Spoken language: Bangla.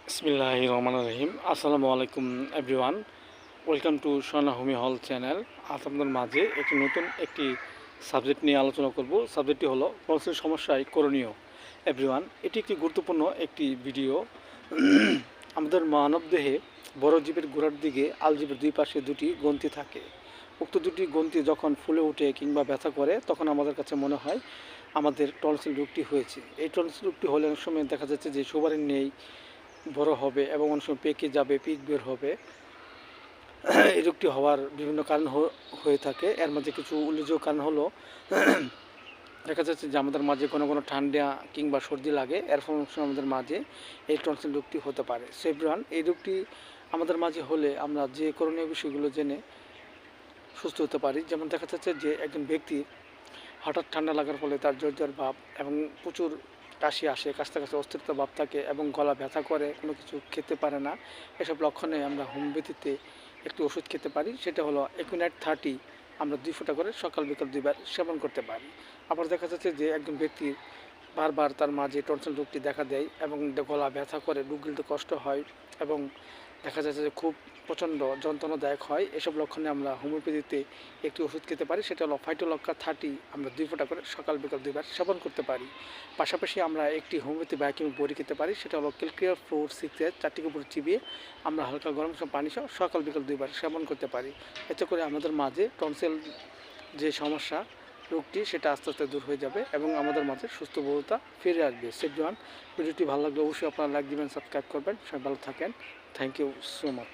বিসমিল্লাহির রহমানির রহিম। আসসালামু আলাইকুম এভরিওয়ান, ওয়েলকাম টু সোনা হোমি হল চ্যানেল। আজ আপনাদের মাঝে একটি সাবজেক্ট নিয়ে আলোচনা করব। সাবজেক্টটি হলো টনসিল সমস্যায় করণীয়। এভরিওয়ান, এটি একটি গুরুত্বপূর্ণ একটি ভিডিও। আমাদের মানবদেহে বড় জীবের গোড়ার দিকে আলজিবের দুই পাশে দুটি গ্রন্থি থাকে। উক্ত দুটি গ্রন্থি যখন ফুলে ওঠে কিংবা ব্যথা করে তখন আমাদের কাছে মনে হয় আমাদের টনসিল রোগটি হয়েছে। এই টনসিল রোগটি হলে অনেক সময় দেখা যাচ্ছে যে সবারই নেই, বড় হবে এবং অনেক সময় পেকে যাবে, পিক বের হবে। এই রোগটি হওয়ার বিভিন্ন কারণ হয়ে থাকে। এর মধ্যে কিছু উল্লেখযোগ্য কারণ হলো দেখা যাচ্ছে যে আমাদের মাঝে কোনো কোনো ঠান্ডা কিংবা সর্দি লাগে, এর ফলে অনেক সময় আমাদের মাঝে এই টনসিল রোগটি হতে পারে। সেভরান এই রোগটি আমাদের মাঝে হলে আমরা যে করণীয় বিষয়গুলো জেনে সুস্থ হতে পারি। যেমন দেখা যাচ্ছে যে একজন ব্যক্তি হঠাৎ ঠান্ডা লাগার ফলে তার জ্বর ভাব এবং প্রচুর কাশি আসে, কাশতে কাশতে অস্থিরতা ভাব থাকে এবং গলা ব্যথা করে, কোনো কিছু খেতে পারে না। এসব লক্ষণে আমরা হোমিওপ্যাথিতে একটি ওষুধ খেতে পারি, সেটা হলো একুইনাইট 30। আমরা 2 ফোঁটা করে সকাল বিকাল 2বার সেবন করতে পারি। আবার দেখা যাচ্ছে যে একজন ব্যক্তির বারবার তার মাঝে টনসিল রোগটি দেখা দেয় এবং গলা ব্যথা করে, বুক গিলতে কষ্ট হয় এবং দেখা যাচ্ছে যে খুব প্রচণ্ড যন্ত্রণাদায়ক হয়। এসব লক্ষণে আমরা হোমিওপ্যাথিতে একটি ওষুধ খেতে পারি, সেটা হলো ফাইটোলক্কা 30। আমরা 2 ফোঁটা করে সকাল বিকাল 2বার সেবন করতে পারি। পাশাপাশি আমরা একটি হোমিওপ্যাথি বায়োকেমিক বড়ি খেতে পারি, সেটা হলো ক্যালক্রিয়ার 4-6 4টিকে উপরে চিবিয়ে আমরা হালকা গরম পানি সহ সকাল বিকাল 2বার সেবন করতে পারি। এতে করে আমাদের মাঝে টনসিল যে সমস্যা রোগটি সেটা আস্তে আস্তে দূর হয়ে যাবে এবং আমাদের মাঝে সুস্থ বোধতা ফিরে আসবে। সেভরিওয়ান, ভিডিওটি ভালো লাগলে অবশ্যই আপনারা লাইক দিবেন, সাবস্ক্রাইব করবেন। সবাই ভালো থাকেন। Thank you so much.